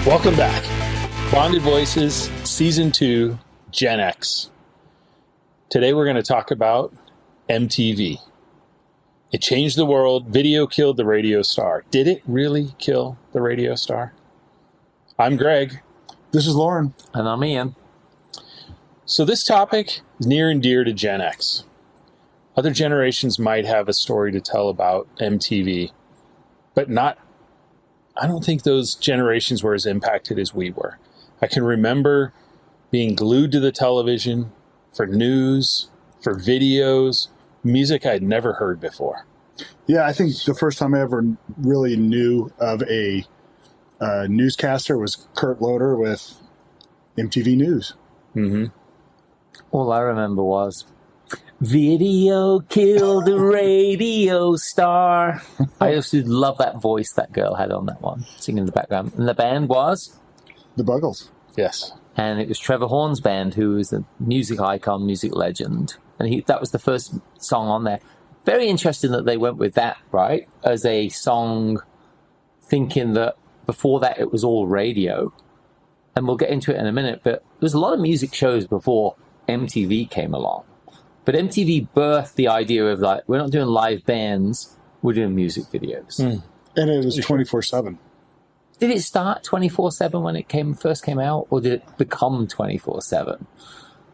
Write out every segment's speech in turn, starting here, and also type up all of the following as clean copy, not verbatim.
Welcome back. Bonded Voices, Season 2, Gen X. Today we're going to talk about MTV. It changed the world. Video killed the radio star. Did it really kill the radio star? I'm Greg. This is Loren. And I'm Ian. So this topic is near and dear to Gen X. Other generations might have a story to tell about MTV, but I don't think those generations were as impacted as we were. I can remember being glued to the television for news, for videos, music I'd never heard before. Yeah, I think the first time I ever really knew of a newscaster was Kurt Loder with MTV News. Mm-hmm. All I remember was, video killed the radio star. I used to love that voice that girl had on that one, singing in the background. And the band was? The Buggles. Yes. And it was Trevor Horn's band, who was a music icon, music legend. And that was the first song on there. Very interesting that they went with that, right, as a song, thinking that before that it was all radio. And we'll get into it in a minute, but there was a lot of music shows before MTV came along. But MTV birthed the idea of, like, we're not doing live bands, we're doing music videos. And it was 24/7. Did it start 24/7 when it first came out, or did it become 24/7?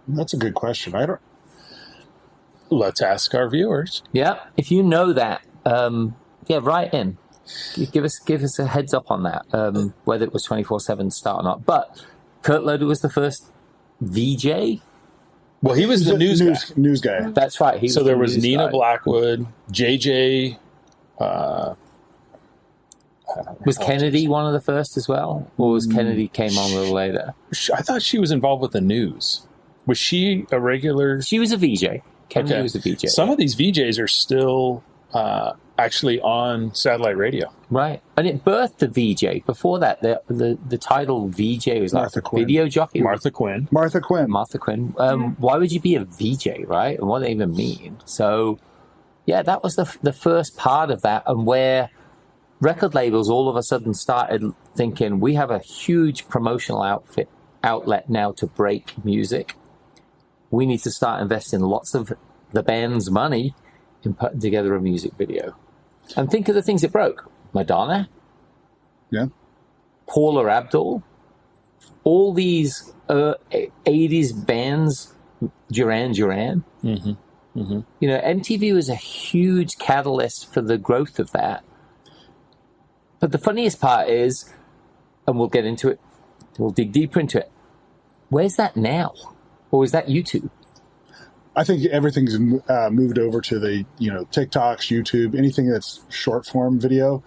That's a good question. Let's ask our viewers. Yeah, if you know that, write in. Give us a heads up on that, whether it was 24/7 start or not. But Kurt Loder was the first VJ. Well, he was the news guy. That's right. So there was Nina Blackwood, JJ. Was Kennedy one of the first as well? Or was Kennedy came on a little later? I thought she was involved with the news. Was she a regular? She was a VJ. Kennedy was a VJ. Some of these VJs are still actually on satellite radio. Right. And it birthed the VJ. Before that, the title VJ was like Quinn. Video jockey. Martha Quinn. Martha Quinn. Why would you be a VJ, right? And what does that even mean? So, yeah, that was the first part of that, and where record labels all of a sudden started thinking, we have a huge promotional outlet now to break music. We need to start investing lots of the band's money in putting together a music video. And think of the things it broke. Madonna. Yeah. Paula Abdul. All these 80s bands, Duran Duran. Mm-hmm. Mm-hmm. You know, MTV was a huge catalyst for the growth of that. But the funniest part is, and we'll get into it, we'll dig deeper into it, where's that now? Or is that YouTube? I think everything's moved over to the TikToks, YouTube, anything that's short form video.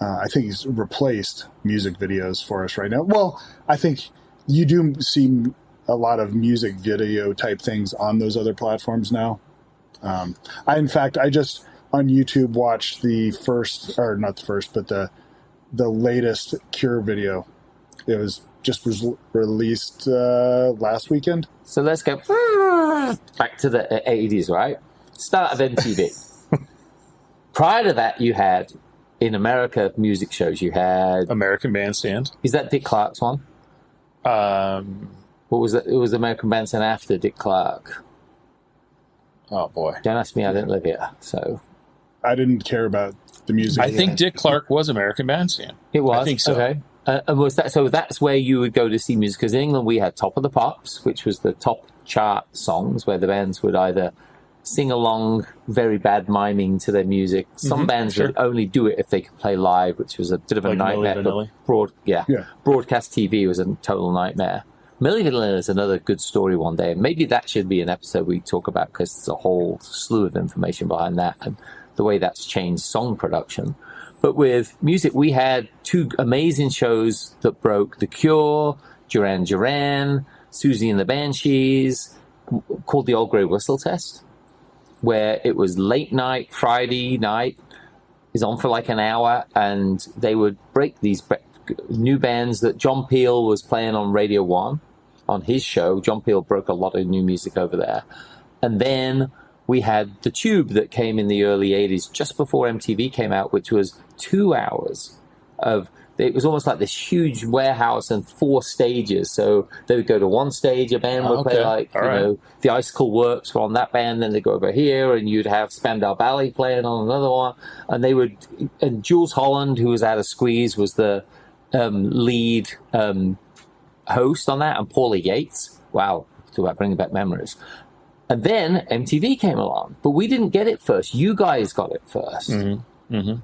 I think it's replaced music videos for us right now. Well, I think you do see a lot of music video type things on those other platforms now. I just on YouTube watched the latest Cure video. It was released last weekend. So let's go back to the 80s, right? Start of MTV. Prior to that, you had, in America, music shows. You had American Bandstand. Is that Dick Clark's one? What was it? It was American Bandstand after Dick Clark. Oh, boy. Don't ask me, I didn't live here, so... I didn't care about the music. I think Dick Clark was American Bandstand. It was? I think so. Okay. And was that, so that's where you would go to see music, because in England we had Top of the Pops, which was the top chart songs where the bands would either sing along, very bad miming to their music. Some bands would only do it if they could play live, which was a bit of a nightmare. Broadcast TV was a total nightmare. Milli Vanilli is another good story one day. Maybe that should be an episode we talk about, because there's a whole slew of information behind that and the way that's changed song production. But with music, we had two amazing shows that broke: The Cure, Duran Duran, Susie and the Banshees, called the Old Grey Whistle Test, where it was late night, Friday night, is on for like an hour, and they would break these new bands that John Peel was playing on Radio 1 on his show. John Peel broke a lot of new music over there. And then we had The Tube that came in the early 80s, just before MTV came out, which was 2 hours of it was almost like this huge warehouse and 4 stages. So they would go to one stage, a band would play like, All right. know, the Icicle Works were on that band, then they go over here, and you'd have Spandau Ballet playing on another one. And they would, and Jules Holland, who was out of Squeeze, was the lead host on that, and Paulie Yates. Wow, talk about bringing back memories. And then MTV came along, but we didn't get it first. You guys got it first. Mm-hmm. Mm-hmm.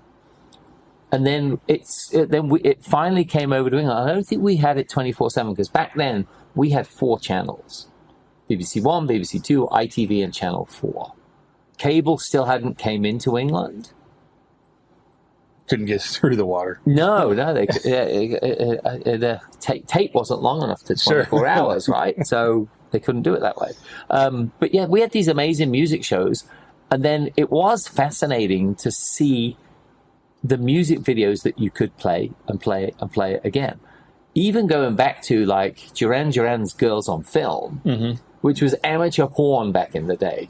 And then it finally came over to England. I don't think we had it 24/7 because back then we had 4 channels: BBC One, BBC Two, ITV, and Channel 4. Cable still hadn't came into England. Couldn't get through the water. No, tape wasn't long enough to 24 hours, right? So they couldn't do it that way. But yeah, we had these amazing music shows, and then it was fascinating to see the music videos that you could play and play and play again. Even going back to like Duran Duran's Girls on Film, Mm-hmm. which was amateur porn back in the day,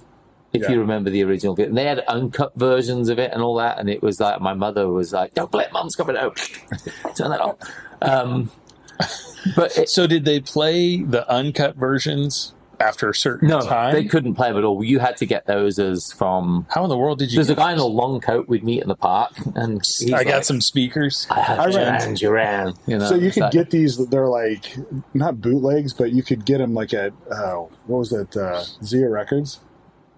if you remember the original video. And they had uncut versions of it and all that, and it was like, my mother was like, don't play it, Mum's coming out. Turn that on. So did they play the uncut versions after a certain time? They couldn't play them at all. You had to get those as from... How in the world did you... There's a guy in a long coat we'd meet in the park, and I got some speakers. I have Duran. You know, So you could get these, they're like, not bootlegs, but you could get them like at, what was it, Zia Records?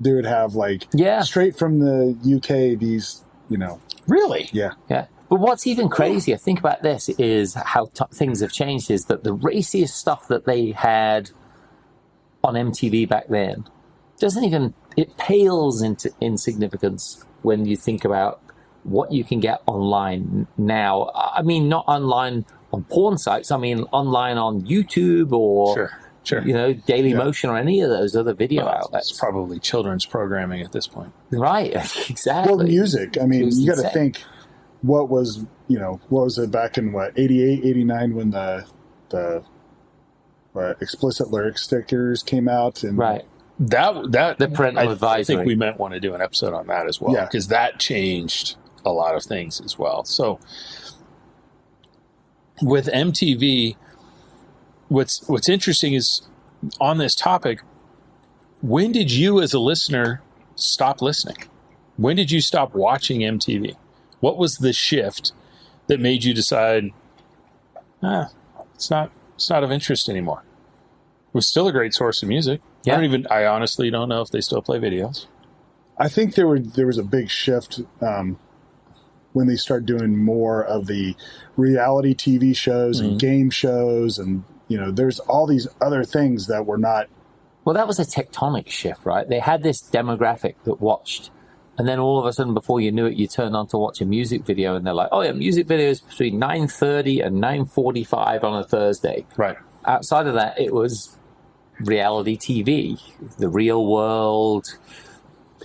They would have like, straight from the UK, these, you know. Really? Yeah. Yeah. But what's even crazier, think about this, is how things have changed, is that the raciest stuff that they had on MTV back then doesn't even, it pales into insignificance when you think about what you can get online now. I mean, not online on porn sites, I mean online on YouTube or you know, Daily Motion or any of those other video outlets. It's probably children's programming at this point. Right, exactly. Well, music, I mean, you got to think, what was it back in 88, 89 when the explicit lyric stickers came out, and that the parental advisory. I think we might want to do an episode on that as well, because that changed a lot of things as well. So with MTV, what's interesting is, on this topic, when did you as a listener stop listening? When did you stop watching MTV? What was the shift that made you decide, it's not of interest anymore? It was still a great source of music. Yeah. I honestly don't know if they still play videos. I think there was a big shift when they started doing more of the reality TV shows and game shows, and there's all these other things that were not. Well, that was a tectonic shift, right? They had this demographic that watched, and then all of a sudden, before you knew it, you turned on to watch a music video, and they're like, "Oh yeah, music videos between 9:30 and 9:45 on a Thursday." Right. Outside of that, it was reality TV, the Real World.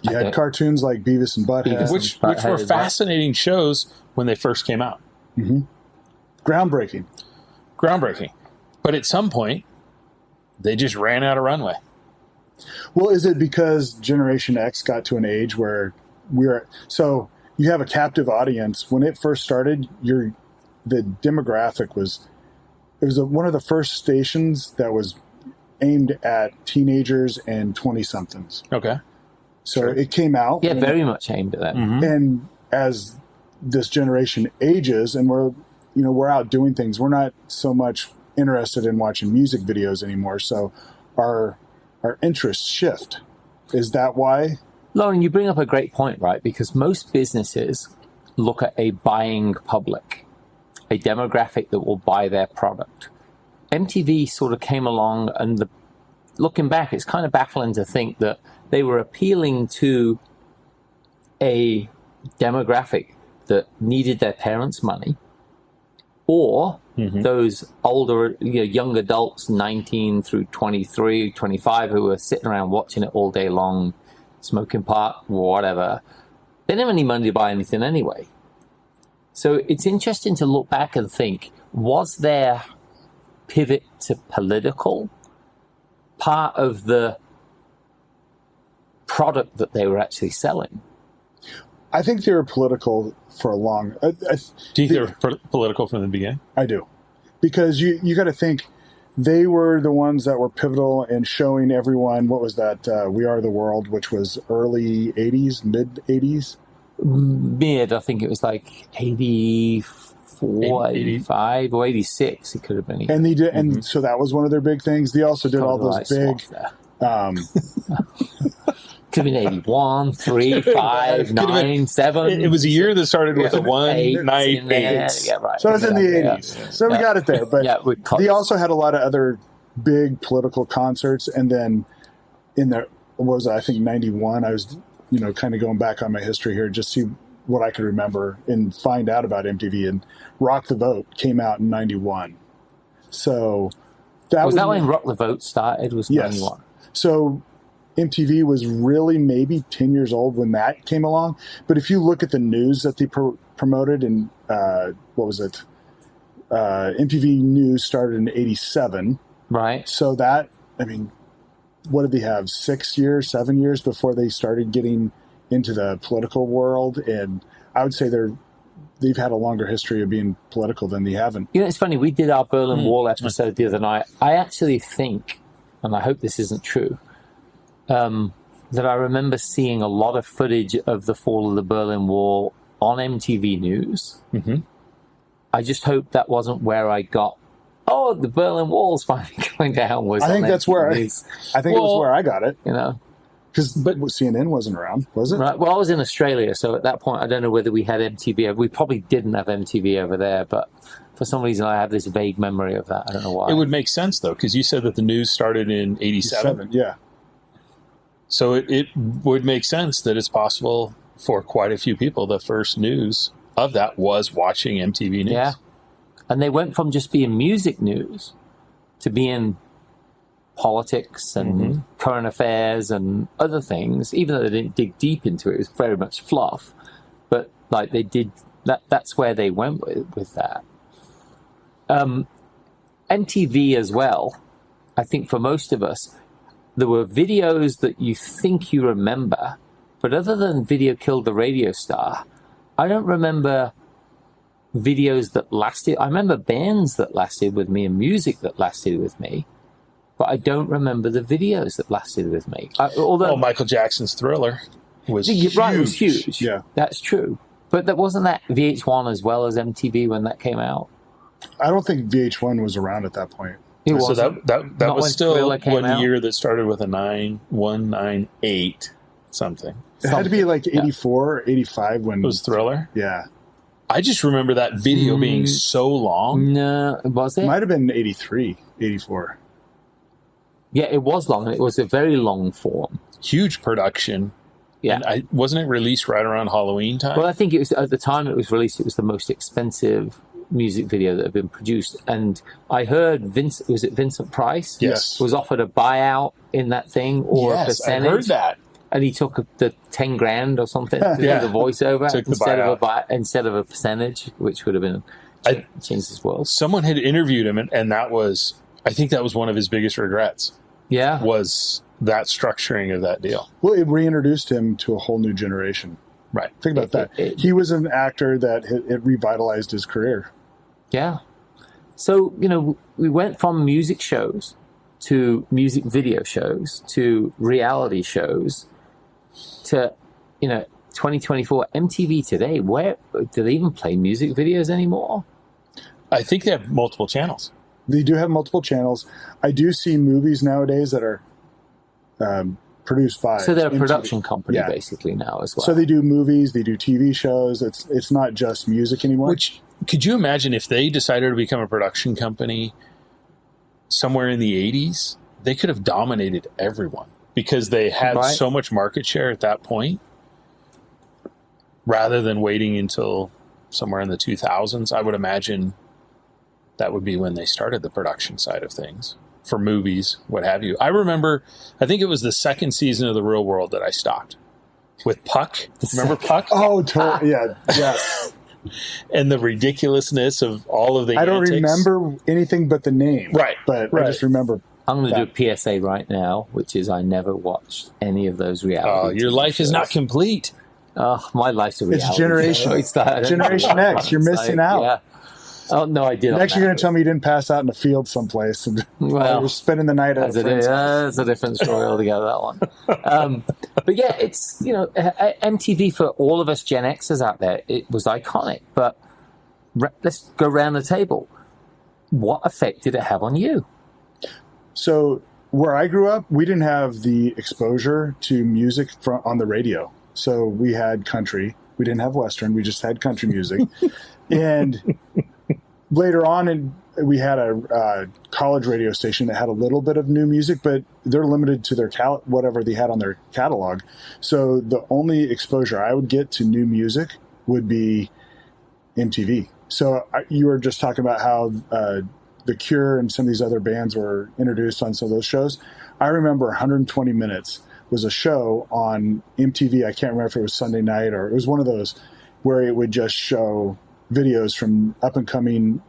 You had cartoons like Beavis and Butthead, which were fascinating shows when they first came out. Mm-hmm. Groundbreaking. But at some point, they just ran out of runway. Well, is it because Generation X got to an age where so you have a captive audience? When it first started, the demographic was one of the first stations that was aimed at teenagers and 20-somethings. Okay. So it came out. Yeah, very much aimed at that. Mm-hmm. And as this generation ages and we're out doing things, we're not so much interested in watching music videos anymore. So our interests shift. Is that why? Loren, you bring up a great point, right? Because most businesses look at a buying public, a demographic that will buy their product. MTV sort of came along, and looking back, it's kind of baffling to think that they were appealing to a demographic that needed their parents' money, or those older, young adults, 19 through 23, 25, who were sitting around watching it all day long, smoking pot, whatever. They didn't have any money to buy anything anyway. So it's interesting to look back and think, was there pivot to political part of the product that they were actually selling? I think they were political for a long. Do you think they were political from the beginning? I do, because you got to think they were the ones that were pivotal in showing everyone what was that "We Are the World," which was early '80s, mid '80s. Mid, I think it was like 84, 85, or 86. It could have been. And they did, and so that was one of their big things. They also did all those big. Could have been 81, 3, 5, 9, 7. It was a year that started with a 1, 9, 8. Yeah, right. So it was in the 80s. Yeah. So we got it there. But they also had a lot of other big political concerts. And then in the, what was it, I think 91, I was, kind of going back on my history here, just see what I could remember and find out about MTV. And Rock the Vote came out in 91. So that was that when Rock the Vote started? Was 91? Yes. So MTV was really maybe 10 years old when that came along. But if you look at the news that they promoted, and what was it? MTV News started in 87. Right. So that, what did they have? 6 years, 7 years before they started getting into the political world? And I would say they've had a longer history of being political than they haven't. It's funny. We did our Berlin Wall episode the other night. I actually think, and I hope this isn't true, that I remember seeing a lot of footage of the fall of the Berlin Wall on MTV News. Mm-hmm. I just hope that wasn't where I got, the Berlin Wall's finally going down. I think that's where it was where I got it. Because CNN wasn't around, was it? Right. Well, I was in Australia, so at that point, I don't know whether we had MTV. We probably didn't have MTV over there, but for some reason, I have this vague memory of that. I don't know why. It would make sense, though, because you said that the news started in 87. Yeah. So it would make sense that it's possible for quite a few people, the first news of that was watching MTV News. Yeah. And they went from just being music news to being politics and current affairs and other things, even though they didn't dig deep into it. It was very much fluff. But like they did, that's where they went with that. MTV as well, I think for most of us, there were videos that you think you remember, but other than Video Killed the Radio Star, I don't remember videos that lasted. I remember bands that lasted with me and music that lasted with me, but I don't remember the videos that lasted with me. Although Michael Jackson's Thriller was huge. Right, it was huge. Yeah. That's true. But that wasn't that VH1 as well as MTV when that came out? I don't think VH1 was around at that point. So that was still one out. Year that started with a 9198 something. It had to be like 84, 85 when it was Thriller. Yeah. I just remember that video being so long. No, was it? Might have been 83, 84. Yeah, it was long. It was a very long form. Huge production. Yeah. And wasn't it released right around Halloween time? Well, I think it was at the time it was released, it was the most expensive music video that had been produced. And I heard Vincent Price? Yes. Was offered a buyout in that thing or a percentage. I heard that. And he took the 10 grand or something to do the voiceover instead of a percentage, which would have been changed his world. Someone had interviewed him, and I think that was one of his biggest regrets. Yeah. Was that structuring of that deal. Well, it reintroduced him to a whole new generation. Right. Think about that. He was an actor that it revitalized his career. Yeah. So, we went from music shows to music video shows to reality shows to, 2024 MTV today. Where do they even play music videos anymore? I think they have multiple channels. They do have multiple channels. I do see movies nowadays that are produced by. So they're a MTV. Production company basically now as well. So they do movies, they do TV shows. It's not just music anymore. Which, could you imagine if they decided to become a production company somewhere in the 80s? They could have dominated everyone because they had so much market share at that point, rather than waiting until somewhere in the 2000s. I would imagine that would be when they started the production side of things for movies, what have you. I remember, I think it was the second season of The Real World that I stopped with Puck. Remember Puck? Oh, totally. Yeah. Yes. And the ridiculousness of all of the I don't antics. remember anything but the name. Right. But I just remember. I'm going to do a PSA right now, which is I never watched any of those reality your life shows. is not complete. Oh, my life's a reality. It's Generation X. You're missing out. Yeah. Oh, no idea. Next, you're going to tell me you didn't pass out in a field someplace and you're spending the night at a friend's house. That's a different story altogether, that one. But yeah, it's, MTV for all of us Gen Xers out there, it was iconic. But let's go around the table. What effect did it have on you? So where I grew up, we didn't have the exposure to music on the radio. So we had country. We didn't have Western. We just had country music. And later on, we had a college radio station that had a little bit of new music, but they're limited to their whatever they had on their catalog. So the only exposure I would get to new music would be MTV. So you were just talking about how The Cure and some of these other bands were introduced on some of those shows. I remember 120 Minutes was a show on MTV. I can't remember if it was Sunday night or it was one of those where it would just show videos from up and coming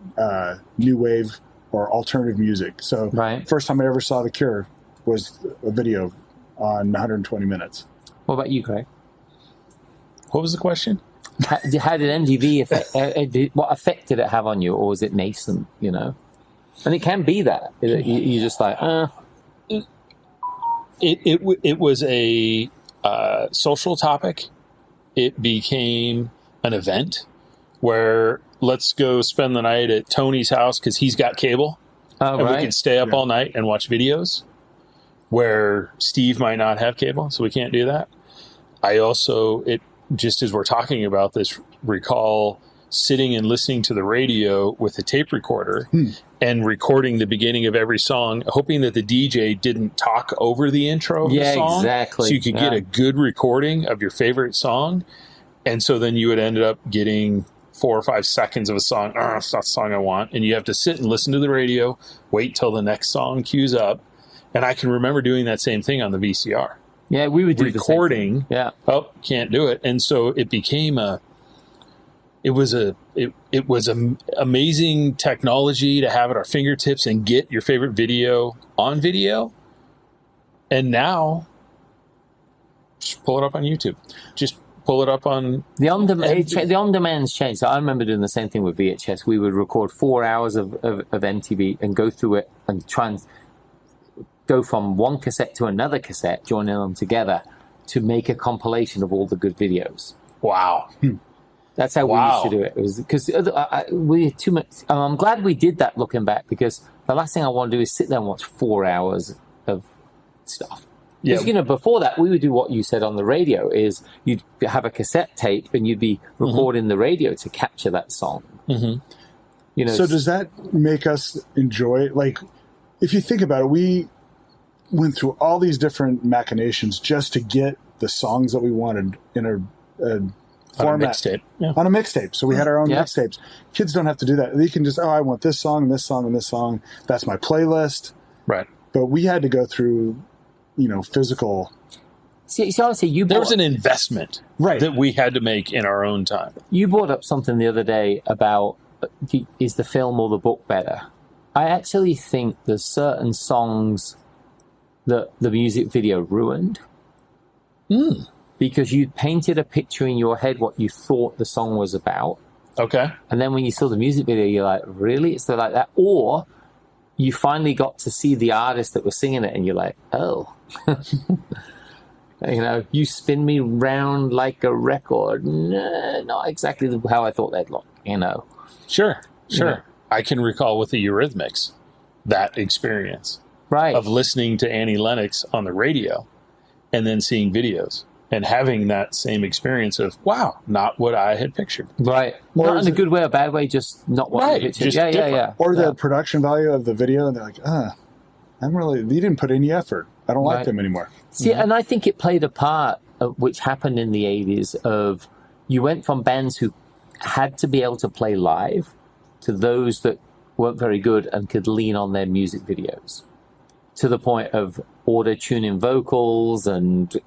new wave or alternative music. So first time I ever saw The Cure was a video on 120 Minutes. What about you, Craig? What was the question? How did MTV what effect did it have on you, or was it nascent? And it can be that you're just like, It was a social topic. It became an event where let's go spend the night at Tony's house because he's got cable, and we can stay up all night and watch videos. Where Steve might not have cable, so we can't do that. I also, just as we're talking about this, recall sitting and listening to the radio with a tape recorder and recording the beginning of every song, hoping that the DJ didn't talk over the intro of the song. Exactly. So you could get a good recording of your favorite song. And so then you would end up getting 4 or 5 seconds of a song. That's not the song I want. And you have to sit and listen to the radio, wait till the next song cues up. And I can remember doing that same thing on the VCR. Yeah, we would do recording. The same thing. Yeah. Oh, can't do it. And so it became it was amazing technology to have at our fingertips and get your favorite video on video. And now, just pull it up on YouTube. Just pull it up on the on-demand's changed. So I remember doing the same thing with VHS. We would record 4 hours of MTV and go through it and try and go from one cassette to another cassette, joining them together to make a compilation of all the good videos. Wow. That's how we used to do it. It was because we had too much. I'm glad we did that looking back, because the last thing I want to do is sit there and watch 4 hours of stuff. Because, before that, we would do what you said on the radio, is you'd have a cassette tape and you'd be recording the radio to capture that song. Mm-hmm. So does that make us enjoy it? Like, if you think about it, we went through all these different machinations just to get the songs that we wanted in a format. On a mixtape. So we had our own mixtapes. Kids don't have to do that. They can just, I want this song, and this song, and this song. That's my playlist. Right. But we had to go through, physical. See, honestly, there was an investment that we had to make in our own time. You brought up something the other day about, is the film or the book better? I actually think there's certain songs that the music video ruined. Because you painted a picture in your head what you thought the song was about. Okay. And then when you saw the music video, you're like, really? It's like that? Or you finally got to see the artist that was singing it and you're like, oh. You spin me round like a record. No, not exactly how I thought they'd look, Sure. I can recall with the Eurythmics that experience. Right. Of listening to Annie Lennox on the radio and then seeing videos and having that same experience of, wow, not what I had pictured. Right. Not in a good way or bad way, just not what I pictured. Yeah. Or the production value of the video, and they're like, you didn't put any effort. I don't like them anymore. See, and I think it played a part, which happened in the 80s, of you went from bands who had to be able to play live to those that weren't very good and could lean on their music videos, to the point of auto-tuning vocals and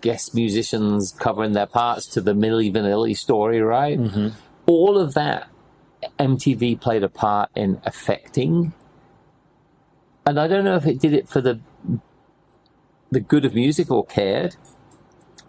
guest musicians covering their parts, to the Milli Vanilli story, right? Mm-hmm. All of that, MTV played a part in affecting. And I don't know if it did it for the good of music or cared,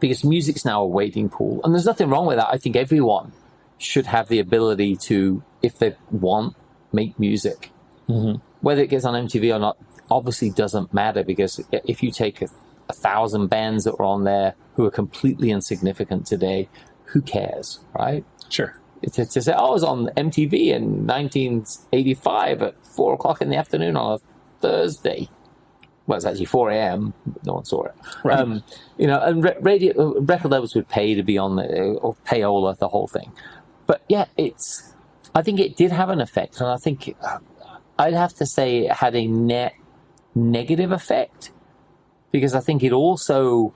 because music's now a wading pool. And there's nothing wrong with that. I think everyone should have the ability to, if they want, make music. Mm-hmm. Whether it gets on MTV or not obviously doesn't matter, because if you take 1,000 bands that were on there who are completely insignificant today, who cares, right? Sure. To say, I was on MTV in 1985 at 4 o'clock in the afternoon on a Thursday. Well, it's actually 4 a.m. No one saw it. Right. You know, and record labels would pay to be on or payola, the whole thing. But yeah, I think it did have an effect. And I think I'd have to say it had a net negative effect, because I think it also,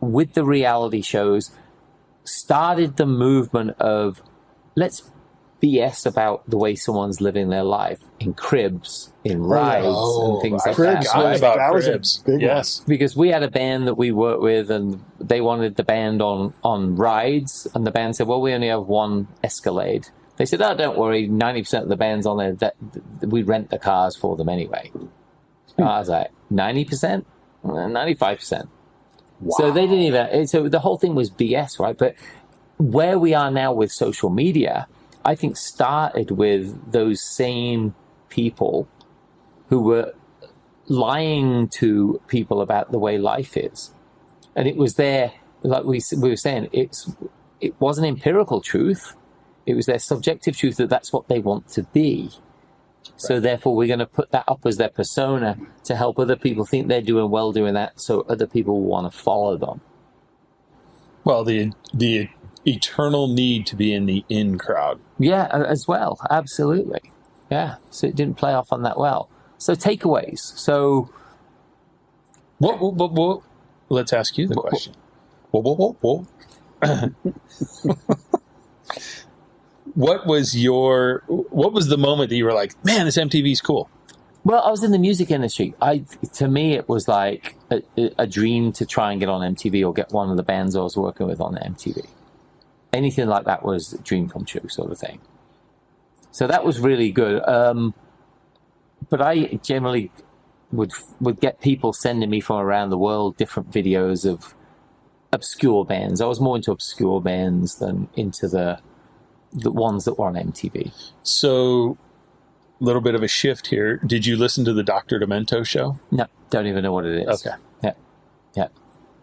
with the reality shows, started the movement of, let's BS about the way someone's living their life in cribs, in rides, and things like that. That was a big one. Because we had a band that we worked with, and they wanted the band on rides, and the band said, well, we only have one Escalade. They said, oh, don't worry, 90% of the bands on there, that we rent the cars for them anyway. I was like, 90%? 95%. Wow. So they didn't even, so the whole thing was BS, right? But where we are now with social media, I think started with those same people who were lying to people about the way life is. And it was there, like we were saying, it wasn't empirical truth. It was their subjective truth that that's what they want to be. Right. So therefore, we're going to put that up as their persona to help other people think they're doing well doing that, so other people will want to follow them. Well, the eternal need to be in the in crowd. Yeah, as well. Absolutely. Yeah. So it didn't play off on that well. So takeaways. So what let's ask you the question. What was the moment that you were like, man, this MTV's cool? Well, I was in the music industry. To me, it was like a dream to try and get on MTV or get one of the bands I was working with on MTV. Anything like that was a dream come true sort of thing. So that was really good. But I generally would get people sending me from around the world different videos of obscure bands. I was more into obscure bands than into the ones that were on MTV. So, a little bit of a shift here. Did you listen to the Dr. Demento show? No, don't even know what it is. Okay. Yeah.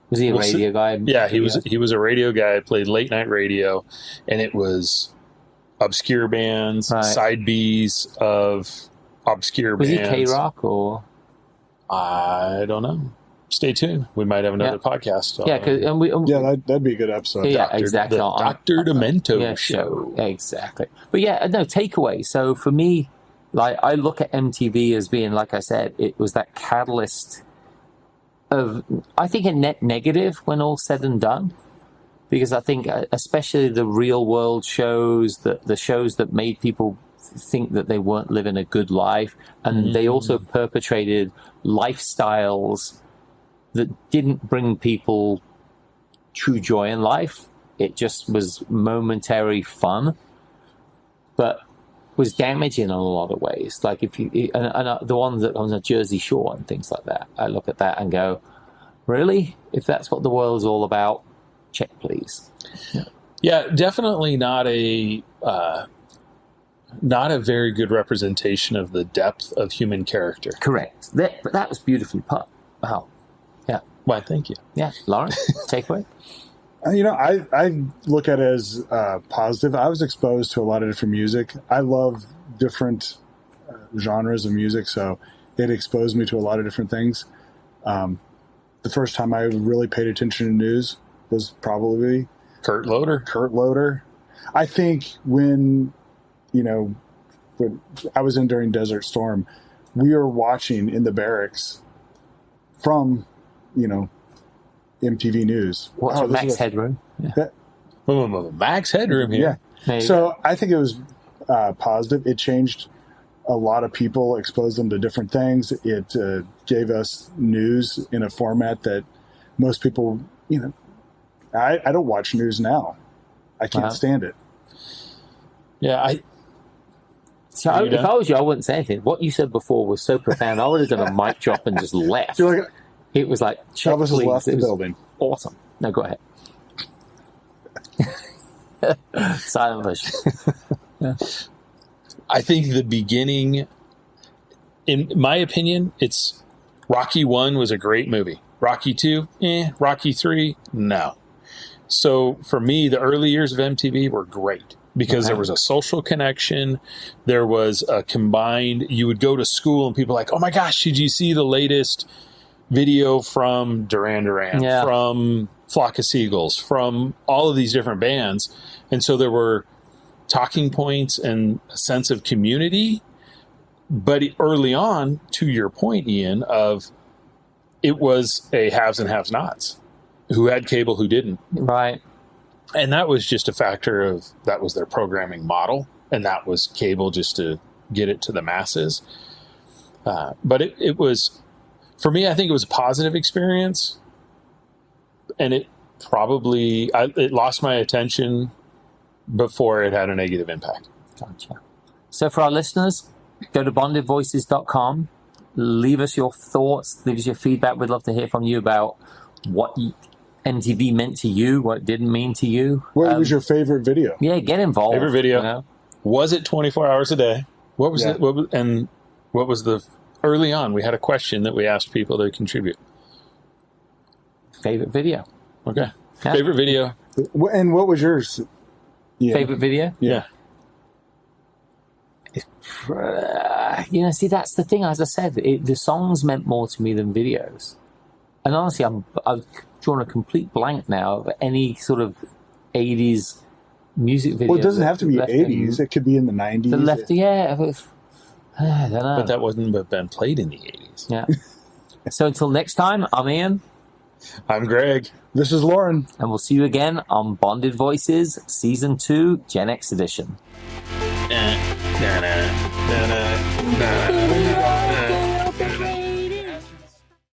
Was he a radio guy? Yeah, he was a radio guy, played late night radio, and it was obscure bands, right, side Bs of obscure bands. Was he K-Rock or? I don't know. Stay tuned. We might have another podcast. That'd be a good episode. Yeah, exactly. The Dr. Demento show. Exactly. But yeah, no, takeaway. So for me, like, I look at MTV as being, like I said, it was that catalyst of, I think, a net negative when all's said and done. Because I think, especially the real world shows, the shows that made people think that they weren't living a good life, and they also perpetrated lifestyles that didn't bring people true joy in life. It just was momentary fun, but was damaging in a lot of ways. Like if you, and the ones that on the Jersey Shore and things like that, I look at that and go, really? If that's what the world is all about, check please. Yeah, definitely not a very good representation of the depth of human character. Correct. That was beautifully put. Wow. Yeah. Why, thank you. Yeah. Loren, takeaway? I look at it as positive. I was exposed to a lot of different music. I love different genres of music, so it exposed me to a lot of different things. The first time I really paid attention to news was probably Kurt Loder. I think when I was in during Desert Storm, we were watching in the barracks from, MTV News. What's Max Headroom? Yeah. Max Headroom here. Yeah. So I think it was positive. It changed a lot of people, exposed them to different things. It gave us news in a format that most people, I don't watch news now. I can't stand it. Yeah, if I was you, I wouldn't say anything. What you said before was so profound. I would have done a mic drop and just left. It was like, Elvis has left the building. Awesome. No, go ahead. Silent version. I think the beginning, in my opinion, it's Rocky 1 was a great movie. Rocky 2, Rocky 3, no. So for me, the early years of MTV were great because there was a social connection. There was a combined, you would go to school and people were like, oh my gosh, did you see the latest video from Duran Duran, from Flock of Seagulls, from all of these different bands? And so there were talking points and a sense of community. But early on, to your point, Ian, of it was a haves and have nots, who had cable, who didn't. Right. And that was just a factor of, that was their programming model. And that was cable just to get it to the masses. But it was, for me, I think it was a positive experience. And it probably, it lost my attention before it had a negative impact. Gotcha. So for our listeners, go to bondedvoices.com. Leave us your thoughts. Leave us your feedback. We'd love to hear from you about what MTV meant to you, what it didn't mean to you. What was your favorite video? Yeah, get involved. Favorite video. You know? Was it 24 hours a day? What was it? What was the early on? We had a question that we asked people to contribute. Favorite video. Okay. Yeah. Favorite video. And what was yours? Yeah. Favorite video? Yeah. See, that's the thing. As I said, the songs meant more to me than videos. And honestly, I've drawn a complete blank now of any sort of 80s music video. Well, it doesn't have to be 80s. It could be in the 90s. The left, I don't know. But that wasn't been played in the 80s. Yeah. So until next time, I'm Ian. I'm Greg. This is Loren. And we'll see you again on Bonded Voices, Season 2, Gen X Edition.